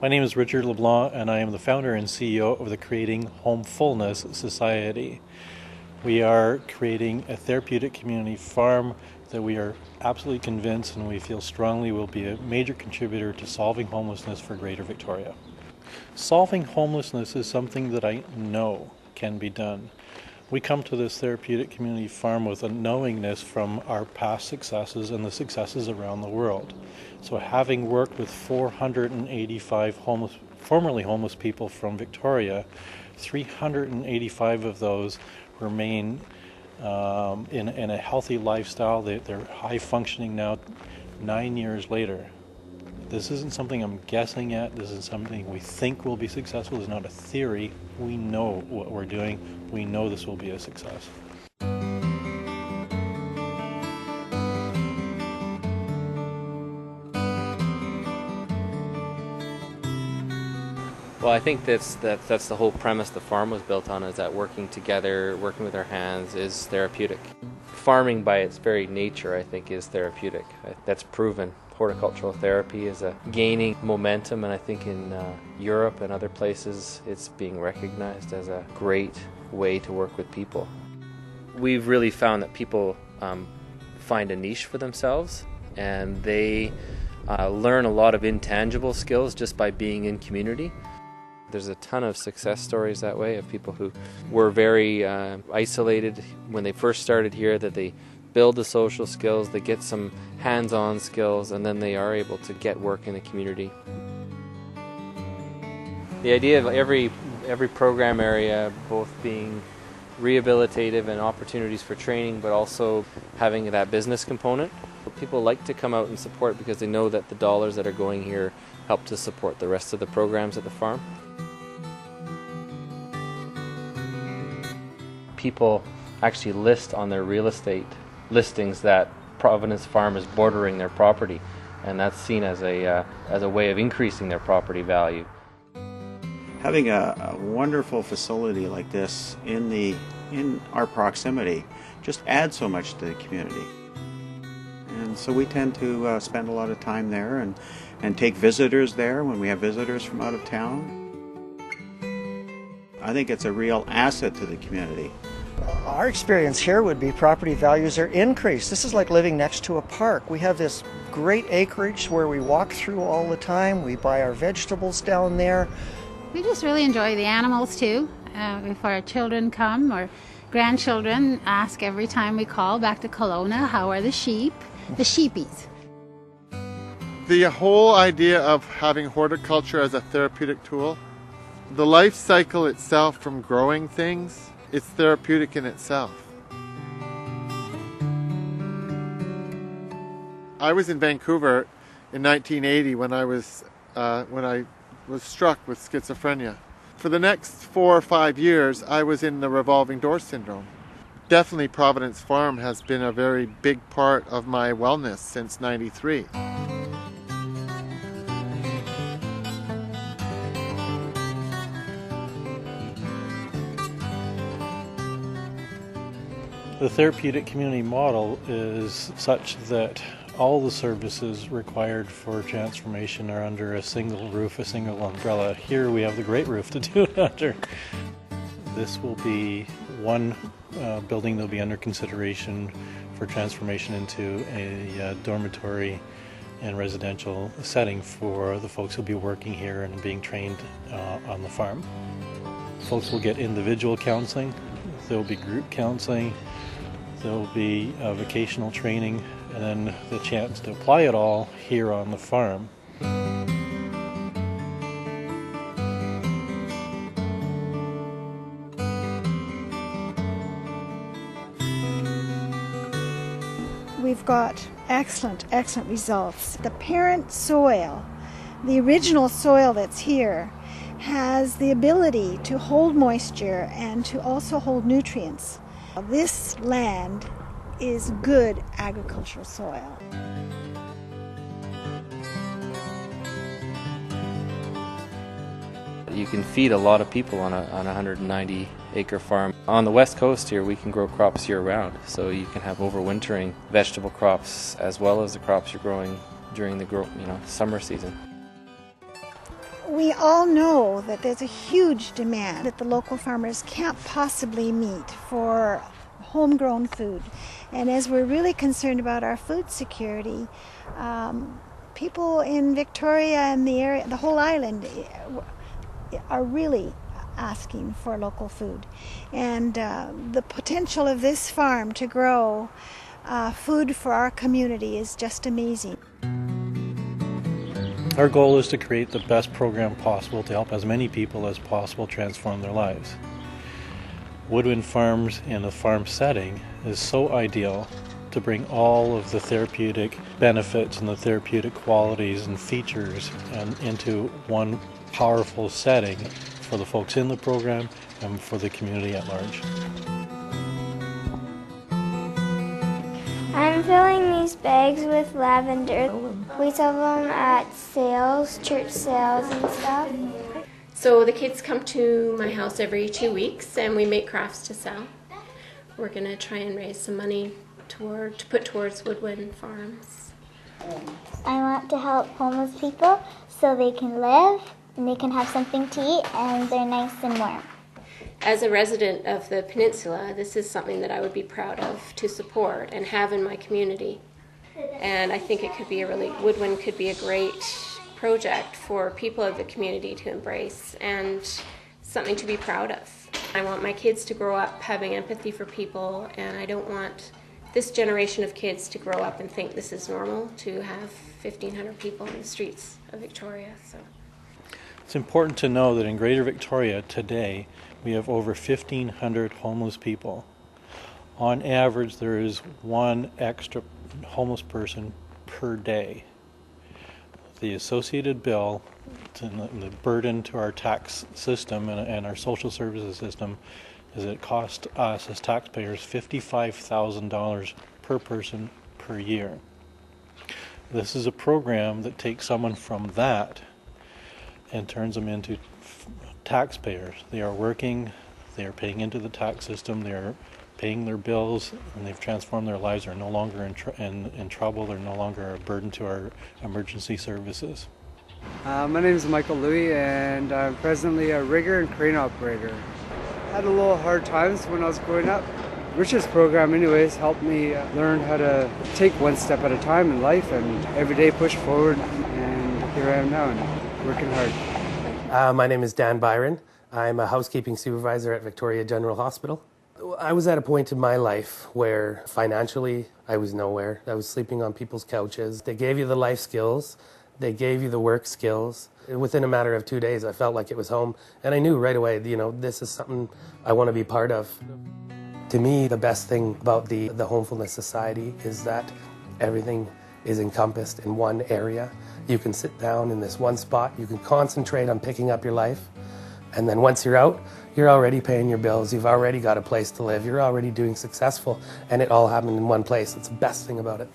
My name is Richard Leblanc, and I am the founder and CEO of the Creating Homefulness Society. We are creating a therapeutic community farm that we are absolutely convinced and we feel strongly will be a major contributor to solving homelessness for Greater Victoria. Solving homelessness is something that I know can be done. We come to this therapeutic community farm with a knowingness from our past successes and the successes around the world. So having worked with 485 formerly homeless people from Victoria, 385 of those remain in a healthy lifestyle. They're high functioning now 9 years later. This isn't something I'm guessing at. This is something we think will be successful. It's not a theory. We know what we're doing. We know this will be a success. Well, I think that's the whole premise the farm was built on, is that working together, working with our hands is therapeutic. Farming by its very nature, I think, is therapeutic. That's proven. Horticultural therapy is gaining momentum, and I think in Europe and other places it's being recognized as a great way to work with people. We've really found that people find a niche for themselves, and they learn a lot of intangible skills just by being in community. There's a ton of success stories that way of people who were very isolated when they first started here, that they build the social skills, they get some hands-on skills, and then they are able to get work in the community. The idea of every program area both being rehabilitative and opportunities for training, but also having that business component. People like to come out and support because they know that the dollars that are going here help to support the rest of the programs at the farm. People actually list on their real estate listings that Providence Farm is bordering their property, and that's seen as a way of increasing their property value. Having a wonderful facility like this in our proximity just adds so much to the community, and so we tend to spend a lot of time there and take visitors there when we have visitors from out of town. I think it's a real asset to the community. Our experience here would be property values are increased. This is like living next to a park. We have this great acreage where we walk through all the time. We buy our vegetables down there. We just really enjoy the animals too. If our children come or grandchildren ask every time we call back to Kelowna, how are the sheep? The sheepies. The whole idea of having horticulture as a therapeutic tool, the life cycle itself from growing things, it's therapeutic in itself. I was in Vancouver in 1980 when I was struck with schizophrenia. For the next 4 or 5 years, I was in the revolving door syndrome. Definitely Providence Farm has been a very big part of my wellness since '93. The therapeutic community model is such that all the services required for transformation are under a single roof, a single umbrella. Here we have the great roof to do it under. This will be one building that will be under consideration for transformation into a dormitory and residential setting for the folks who will be working here and being trained on the farm. Folks will get individual counseling, there will be group counseling, there will be vocational training, and then the chance to apply it all here on the farm. We've got excellent results. The parent soil, the original soil that's here, has the ability to hold moisture and to also hold nutrients. This land is good agricultural soil. You can feed a lot of people on a 190-acre farm. On the west coast here, we can grow crops year-round, so you can have overwintering vegetable crops as well as the crops you're growing during the summer season. We all know that there's a huge demand that the local farmers can't possibly meet for homegrown food. And as we're really concerned about our food security, people in Victoria and the area, the whole island, are really asking for local food. And the potential of this farm to grow food for our community is just amazing. Our goal is to create the best program possible to help as many people as possible transform their lives. Woodwynn Farms in a farm setting is so ideal to bring all of the therapeutic benefits and the therapeutic qualities and features into one powerful setting for the folks in the program and for the community at large. I'm filling these bags with lavender. We sell them at sales, church sales and stuff. So the kids come to my house every 2 weeks and we make crafts to sell. We're going to try and raise some money to put towards Woodwynn Farms. I want to help homeless people so they can live and they can have something to eat and they're nice and warm. As a resident of the peninsula, this is something that I would be proud of to support and have in my community. And I think it could be Woodwynn could be a great project for people of the community to embrace and something to be proud of. I want my kids to grow up having empathy for people, and I don't want this generation of kids to grow up and think this is normal to have 1,500 people in the streets of Victoria. So it's important to know that in Greater Victoria today, we have over 1,500 homeless people. On average, there is one extra homeless person per day. The associated bill, the burden to our tax system and our social services system, is it costs us as taxpayers $55,000 per person per year. This is a program that takes someone from that and turns them into taxpayers. They are working, they are paying into the tax system, they are paying their bills, and they've transformed their lives. They're no longer in trouble, they're no longer a burden to our emergency services. My name is Michael Louie and I'm presently a rigger and crane operator. I had a little hard times when I was growing up. Richard's program anyways helped me learn how to take one step at a time in life and every day push forward, and here I am now and working hard. My name is Dan Byron. I'm a housekeeping supervisor at Victoria General Hospital. I was at a point in my life where financially I was nowhere. I was sleeping on people's couches. They gave you the life skills. They gave you the work skills. Within a matter of 2 days, I felt like it was home. And I knew right away, this is something I want to be part of. To me, the best thing about the Homefulness Society is that everything is encompassed in one area. You can sit down in this one spot, you can concentrate on picking up your life, and then once you're out, you're already paying your bills, you've already got a place to live, you're already doing successful, and it all happened in one place. It's the best thing about it.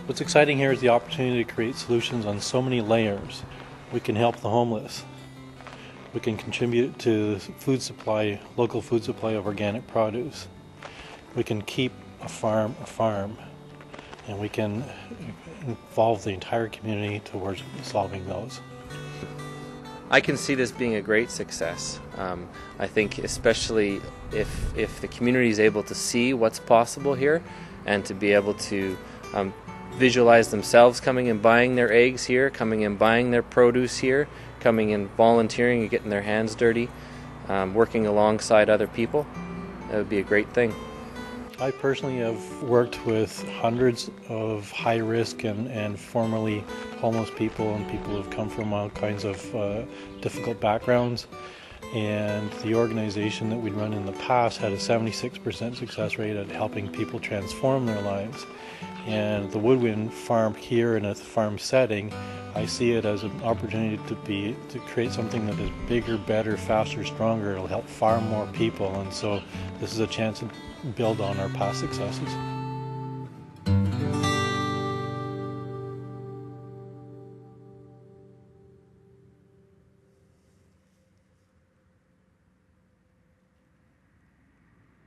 What's exciting here is the opportunity to create solutions on so many layers. We can help the homeless. We can contribute to food supply, local food supply of organic produce. We can keep a farm, and we can involve the entire community towards solving those. I can see this being a great success. I think especially if the community is able to see what's possible here and to be able to visualize themselves coming and buying their eggs here, coming and buying their produce here, coming and volunteering and getting their hands dirty, working alongside other people, that would be a great thing. I personally have worked with hundreds of high-risk and formerly homeless people and people who have come from all kinds of difficult backgrounds. And the organization that we'd run in the past had a 76% success rate at helping people transform their lives. And the Woodwynn farm here in a farm setting, I see it as an opportunity to create something that is bigger, better, faster, stronger. It'll help far more people, and so this is a chance to build on our past successes.